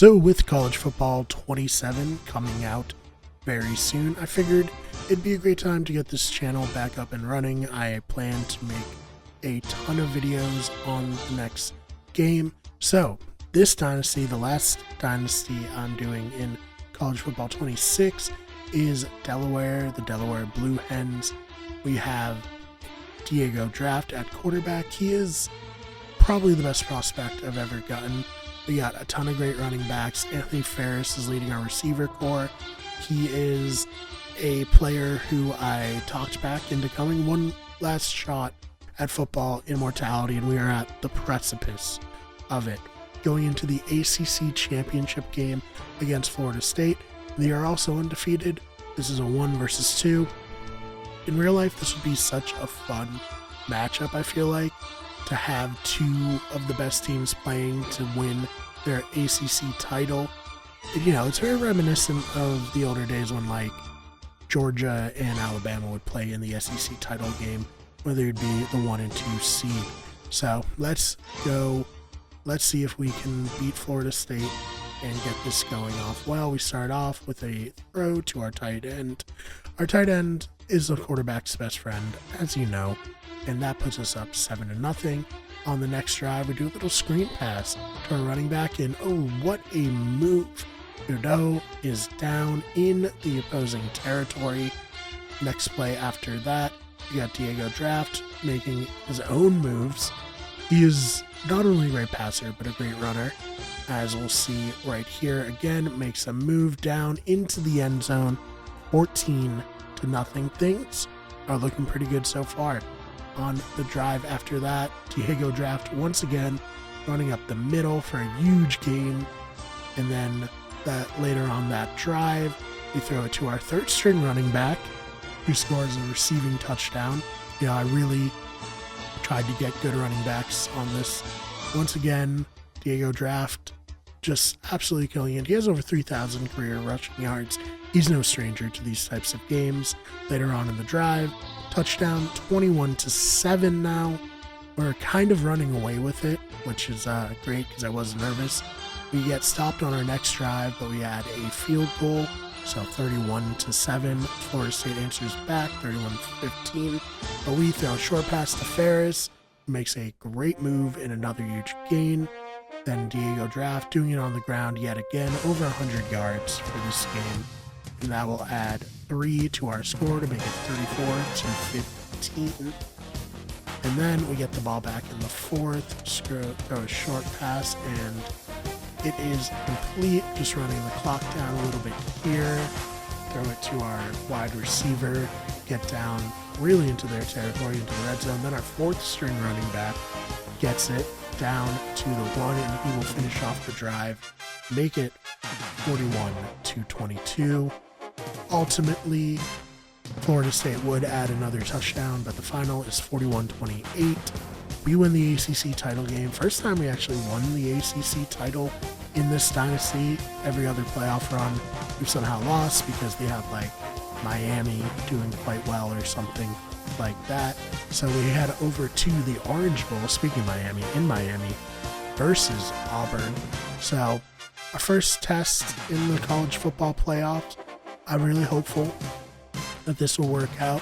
So with college football 27 coming out very soon, I figured it'd be a great time to get this channel back up and running. I plan to make a ton of videos on the next game. So this dynasty, the last dynasty I'm doing in college football 26, is Delaware, the Delaware Blue Hens. We have Diego Draft at quarterback. He is probably the best prospect I've ever gotten. We got a ton of great running backs. Anthony Ferris is leading our receiver core. He is a player who I talked back into coming one last shot at football immortality, and we are at the precipice of it. Going into the ACC championship game against Florida State. They are also undefeated. This is a 1 versus 2. In real life, this would be such a fun matchup, I feel like, to have two of the best teams playing to win their ACC title. It's very reminiscent of the older days when, like, Georgia and Alabama would play in the SEC title game, whether it'd be the 1 and 2 seed. So let's go. Let's see if we can beat Florida State and get this going off well. We start off with a throw to our tight end. Our tight end is the quarterback's best friend, as you know, and that puts us up 7-0. On the next drive, we do a little screen pass to our running back, and oh, what a move. Godot is down in the opposing territory. Next play after that, we got Diego Draft making his own moves. He is not only a great passer, but a great runner. As we'll see right here, again, makes a move down into the end zone, 14-0. Things are looking pretty good so far. On the drive after that, Diego Draft once again running up the middle for a huge gain. And then later on that drive, we throw it to our third string running back, who scores a receiving touchdown. I really tried to get good running backs on this. Once again, Diego Draft just absolutely killing it. He has over 3,000 career rushing yards. He's no stranger to these types of games. Later on in the drive, touchdown, 21-7 now. We're kind of running away with it, which is great because I was nervous. We get stopped on our next drive, but we had a field goal, so 31-7. Florida State answers back, 31-15. But we throw a short pass to Ferris, who makes a great move and another huge gain. Then Diego Draft doing it on the ground yet again, over 100 yards for this game. And that will add 3 to our score to make it 34-15. And then we get the ball back in the fourth, throw a short pass, and it is complete. Just running the clock down a little bit here. Throw it to our wide receiver, get down really into their territory, into the red zone. Then our fourth string running back gets it down to the 1, and he will finish off the drive, make it 41-22. Ultimately, Florida State would add another touchdown, but the final is 41-28. We win the ACC title game. First time we actually won the ACC title in this dynasty. Every other playoff run, we've somehow lost because they have, like, Miami doing quite well or something like that. So we head over to the Orange Bowl, speaking of Miami, in Miami, versus Auburn. So our first test in the college football playoffs. I'm really hopeful that this will work out.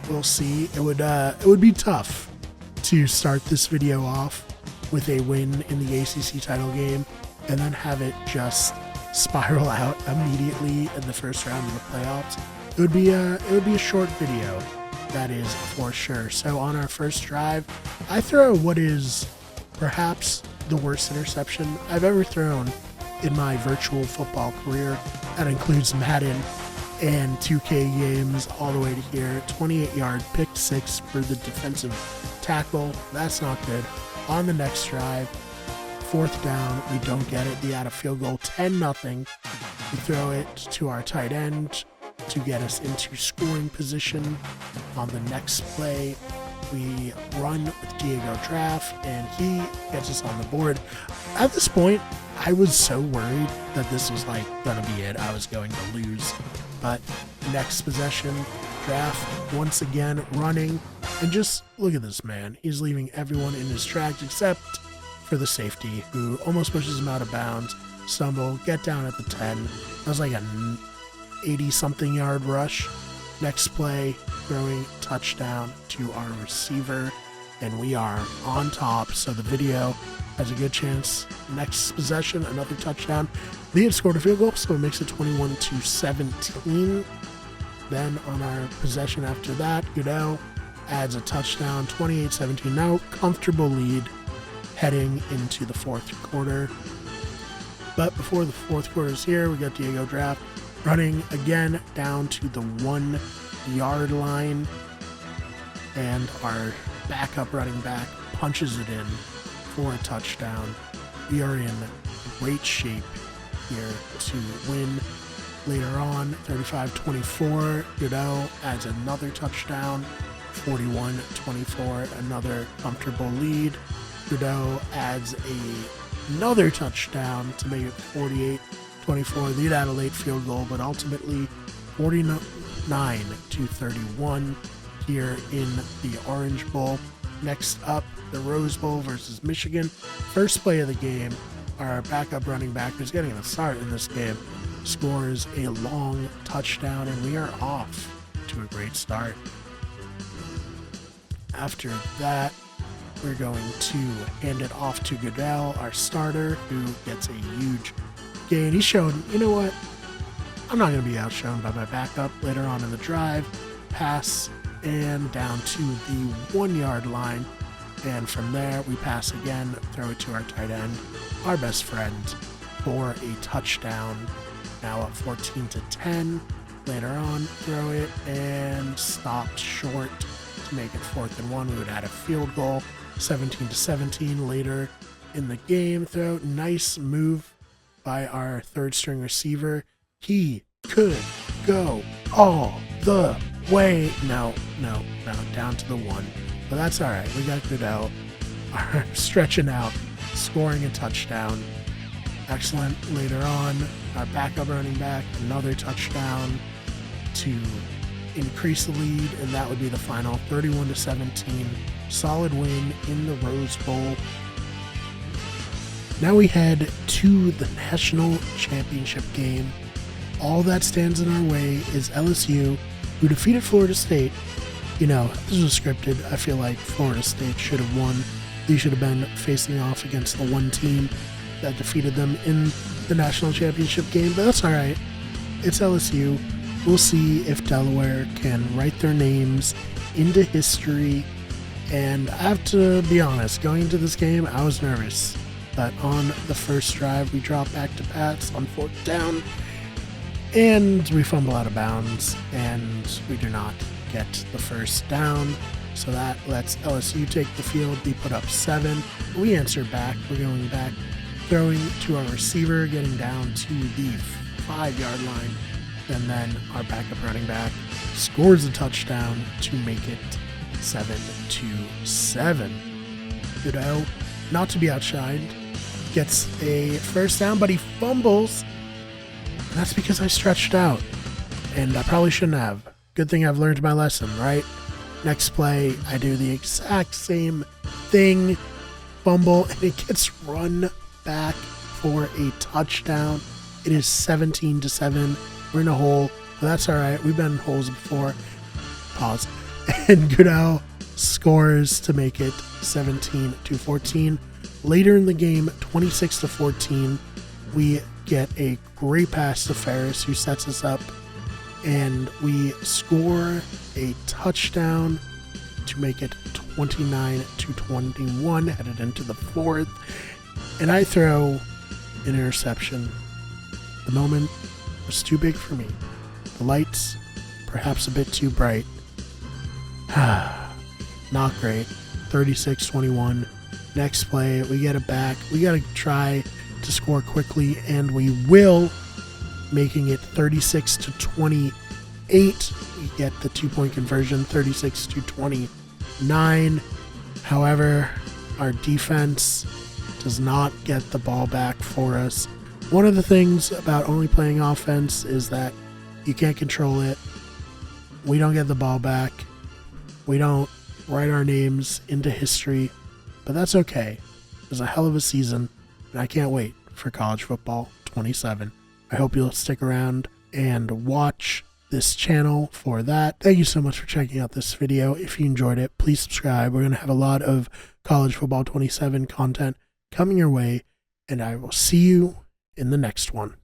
We'll see. It would be tough to start this video off with a win in the ACC title game and then have it just spiral out immediately in the first round of the playoffs. It would be a short video, that is for sure. So on our first drive, I throw what is perhaps the worst interception I've ever thrown in my virtual football career. That includes Madden and 2K games all the way to here. 28-yard pick 6 for the defensive tackle. That's not good. On the next drive, fourth down, we don't get it. They add a field goal, 10-0. We throw it to our tight end to get us into scoring position. On the next play, we run with Diego Draft, and he gets us on the board. At this point, I was so worried that this was gonna be it. I was going to lose. But next possession, Draft once again running, and just look at this man. He's leaving everyone in his tracks except for the safety, who almost pushes him out of bounds. stumble, get down at the 10. That was like an 80-something yard rush. Next play, throwing touchdown to our receiver, and we are on top. So the video has a good chance. Next possession, another touchdown. They had scored a field goal, so it makes it 21-17. Then on our possession after that, Goodell adds a touchdown, 28-17. Now comfortable lead heading into the fourth quarter. But before the fourth quarter is here, we got Diego Draft running again down to the 1 yard line. And our backup running back punches it in for a touchdown. We are in great shape here to win. Later on, 35-24, Goodell adds another touchdown, 41-24, another comfortable lead. Goodell adds another touchdown to make it 48-24. They'd add a late field goal, but ultimately 49-31 here in the Orange Bowl. Next up, the Rose Bowl versus Michigan. First play of the game, our backup running back, who's getting a start in this game, scores a long touchdown, and we are off to a great start. After that, we're going to hand it off to Goodell, our starter, who gets a huge gain. He showed, you know what? I'm not going to be outshone by my backup. Later on in the drive, pass and down to the 1 yard line. And from there, we pass again, throw it to our tight end, our best friend, for a touchdown. Now up 14-10. Later on, throw it and stopped short to make it 4th and 1. We would add a field goal, 17-17. Later in the game, throw, nice move by our third string receiver. He could go all the way. No, down to the 1. But that's all right. We got Goodell stretching out, scoring a touchdown. Excellent. Later on, our backup running back, another touchdown to increase the lead, and that would be the final 31-17. Solid win in the Rose Bowl. Now we head to the national championship game. All that stands in our way is LSU, who defeated Florida State. You know, this was scripted. I feel like Florida State should have won. They should have been facing off against the one team that defeated them in the national championship game, but that's all right. It's LSU. We'll see if Delaware can write their names into history. And I have to be honest, going into this game, I was nervous. But on the first drive, we drop back to Pats on 4th down, and we fumble out of bounds, and we do not get the first down. So that lets LSU take the field. They put up 7. We answer back. We're going back, throwing to our receiver, getting down to the 5 yard line. And then our backup running back scores a touchdown to make it 7-7. Goodell, not to be outshined, gets a first down, but he fumbles. And that's because I stretched out. And I probably shouldn't have. Good thing I've learned my lesson, right? Next play, I do the exact same thing. Fumble, and it gets run back for a touchdown. It is 17-7. We're in a hole, but that's all right. We've been in holes before. Pause. And Goodell scores to make it 17-14. Later in the game, 26-14, we get a great pass to Ferris, who sets us up, and we score a touchdown to make it 29-21, headed into the 4th. And I throw an interception. The moment was too big for me. The lights, perhaps a bit too bright. Not great. 36-21. Next play, we get it back. We got to try to score quickly, and we will, making it 36-28. We get the 2-point conversion, 36-29. However, our defense does not get the ball back for us. One of the things about only playing offense is that you can't control it. We don't get the ball back. We don't write our names into history, but that's okay. It was a hell of a season, and I can't wait for college football. 27. I hope you'll stick around and watch this channel for that. Thank you so much for checking out this video. If you enjoyed it, please subscribe. We're going to have a lot of College Football 27 content coming your way, and I will see you in the next one.